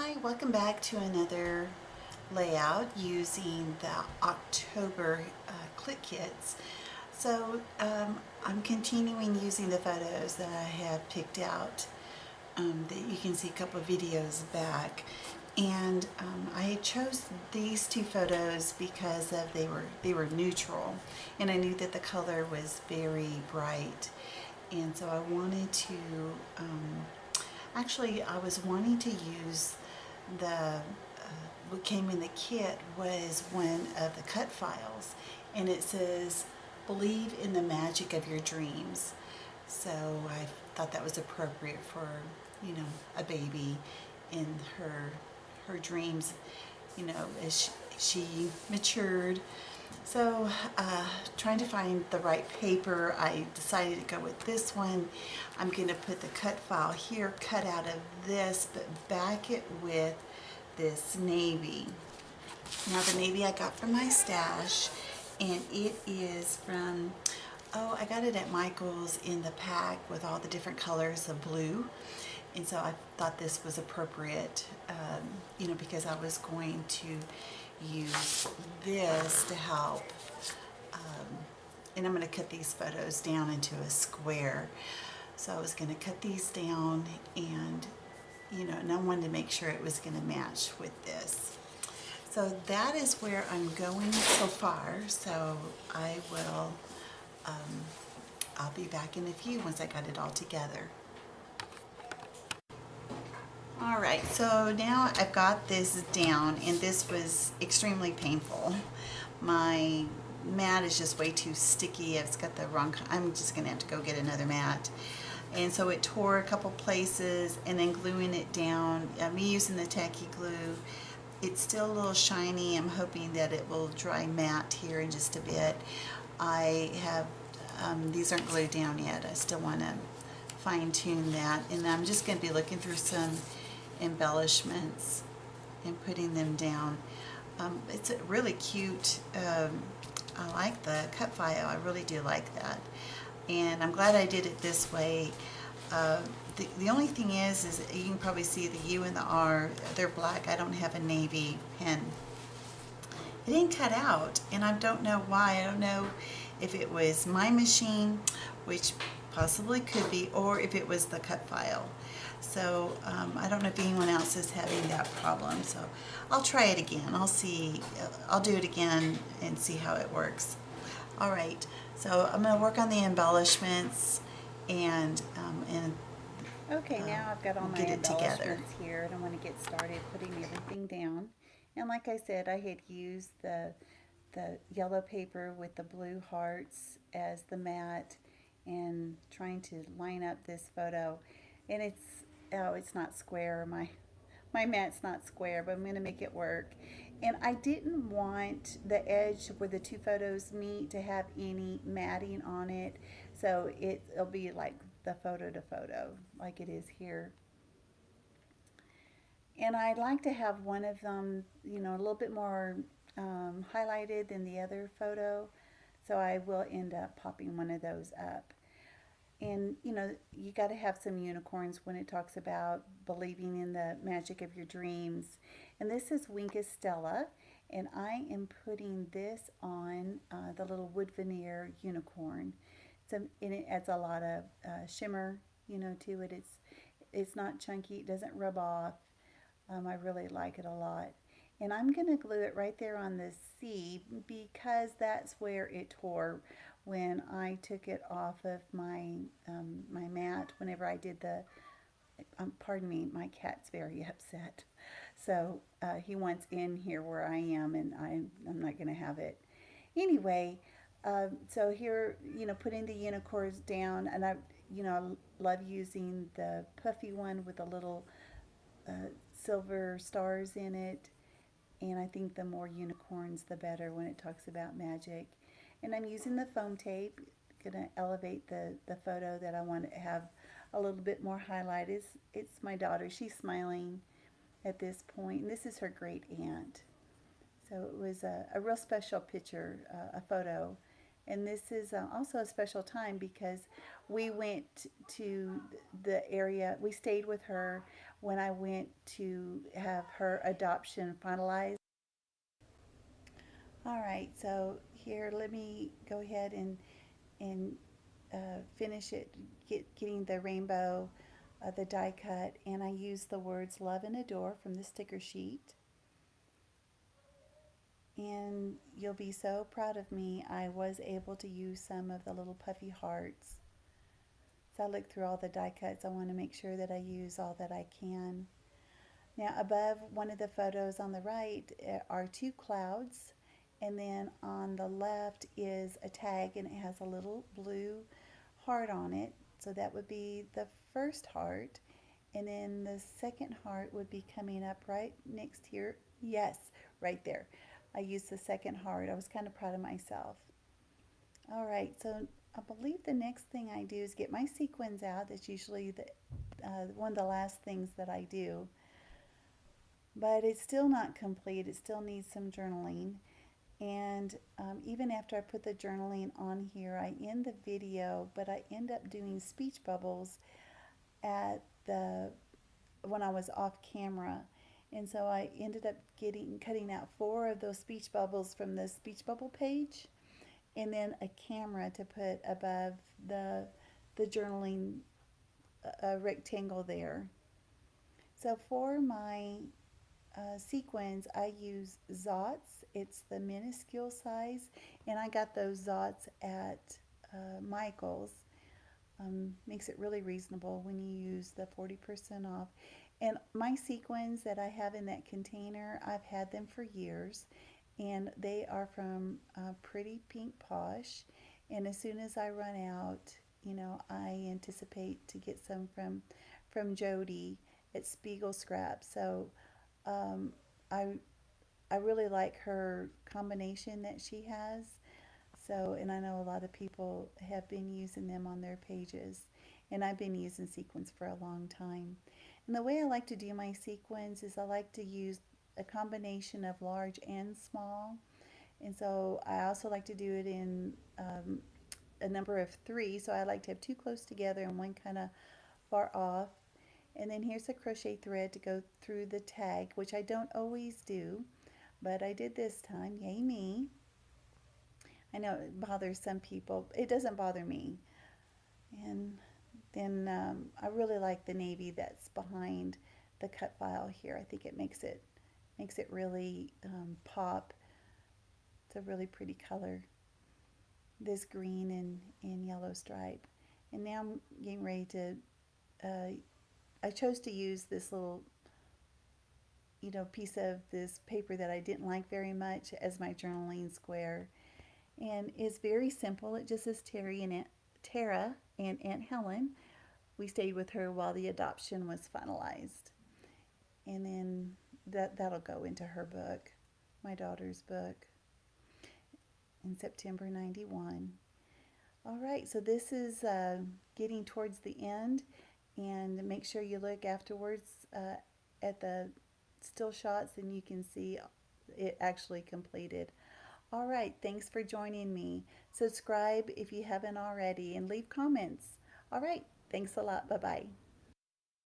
Hi, welcome back to another layout using the October Clique Kits. I'm continuing using the photos that I have picked out that you can see a couple of videos back. And I chose these two photos because they were neutral, and I knew that the color was very bright, and so I wanted to actually, I was wanting to use what came in the kit was one of the cut files, and it says, "Believe in the magic of your dreams." So I thought that was appropriate for, a baby in her dreams, as she matured. So, trying to find the right paper, I decided to go with this one. I'm going to put the cut file here, cut out of this, but back it with this navy. Now, the navy I got from my stash, and it is from, I got it at Michael's in the pack with all the different colors of blue. And so I thought this was appropriate, because I was going to use this to help. And I'm going to cut these photos down into a square. So I was going to cut these down, and I wanted to make sure it was going to match with this. So that is where I'm going so far. So I'll be back in a few once I got it all together. Alright, so now I've got this down, and this was extremely painful. My mat is just way too sticky. It's got the wrong, I'm just going to have to go get another mat. And so it tore a couple places, and then gluing it down, me using the tacky glue, it's still a little shiny. I'm hoping that it will dry matte here in just a bit. I have, these aren't glued down yet. I still want to fine tune that, and I'm just going to be looking through some embellishments and putting them down. It's a really cute, I like the cut file. I really do like that, and I'm glad I did it this way. The only thing is you can probably see the U and the R, they're black. I don't have a navy pen. It didn't cut out, and I don't know why. I don't know if it was my machine, which possibly could be, or if it was the cut file. So I don't know if anyone else is having that problem. So I'll try it again. I'll do it again and see how it works. All right, so I'm going to work on the embellishments and Okay, now I've got all my get it together. embellishments here, and I want to get started putting everything down. And like I said, I had used the yellow paper with the blue hearts as the mat, and trying to line up this photo. And it's not square. My mat's not square, but I'm going to make it work. And I didn't want the edge where the two photos meet to have any matting on it, so it'll be like the photo to photo, like it is here. And I like to have one of them, a little bit more highlighted than the other photo, so I will end up popping one of those up. And you got to have some unicorns when it talks about believing in the magic of your dreams. And this is Winka Stella, and I am putting this on the little wood veneer unicorn. And it adds a lot of shimmer, to it. It's not chunky. It doesn't rub off. I really like it a lot. And I'm going to glue it right there on the C, because that's where it tore when I took it off of my mat whenever I did the, pardon me, my cat's very upset. So he wants in here where I am, and I'm not going to have it. Anyway, so here, putting the unicorns down, and I love using the puffy one with the little silver stars in it. And I think the more unicorns, the better when it talks about magic. And I'm using the foam tape, going to elevate the photo that I want to have a little bit more highlight. It's my daughter. She's smiling at this point, and this is her great aunt. So it was a real special picture, a photo, And this is also a special time because we went to the area, we stayed with her when I went to have her adoption finalized. All right, so here, let me go ahead and finish it, getting the rainbow, the die cut, and I use the words love and adore from the sticker sheet. And you'll be so proud of me. I was able to use some of the little puffy hearts. So I look through all the die cuts. I want to make sure that I use all that I can. Now above one of the photos on the right are two clouds, and then on the left is a tag, and it has a little blue heart on it. So that would be the first heart, and then the second heart would be coming up right next here. Yes, right there. I used the second heart. I was kind of proud of myself. All right, so I believe the next thing I do is get my sequins out. That's usually one of the last things that I do. But it's still not complete. It still needs some journaling. And even after I put the journaling on here, I end the video, but I end up doing speech bubbles at the when I was off camera. And so I ended up cutting out 4 of those speech bubbles from the speech bubble page, and then a camera to put above the journaling rectangle there. So for my sequins, I use Zots. It's the minuscule size, and I got those Zots at Michael's. Makes it really reasonable when you use the 40% off. And my sequins that I have in that container, I've had them for years, and they are from Pretty Pink Posh. And as soon as I run out, I anticipate to get some from Jody at Spiegel Scrap. So um, I I really like her combination that she has. So, and I know a lot of people have been using them on their pages, and I've been using sequins for a long time. And the way I like to do my sequins is I like to use a combination of large and small. And so I also like to do it in a number of 3. So I like to have 2 close together and one kind of far off. And then here's a crochet thread to go through the tag, which I don't always do, but I did this time. Yay me. I know it bothers some people. It doesn't bother me. And then I really like the navy that's behind the cut file here. I think it makes it really pop. It's a really pretty color. This green and yellow stripe. And now I'm getting ready to. I chose to use this little piece of this paper that I didn't like very much as my journaling square. And it's very simple. It just says Tara and Aunt Helen. We stayed with her while the adoption was finalized. And then that'll go into her book, my daughter's book, in September 91. All right, so this is getting towards the end, and make sure you look afterwards at the still shots and you can see it actually completed. All right, thanks for joining me. Subscribe if you haven't already and leave comments. All right, thanks a lot. Bye-bye.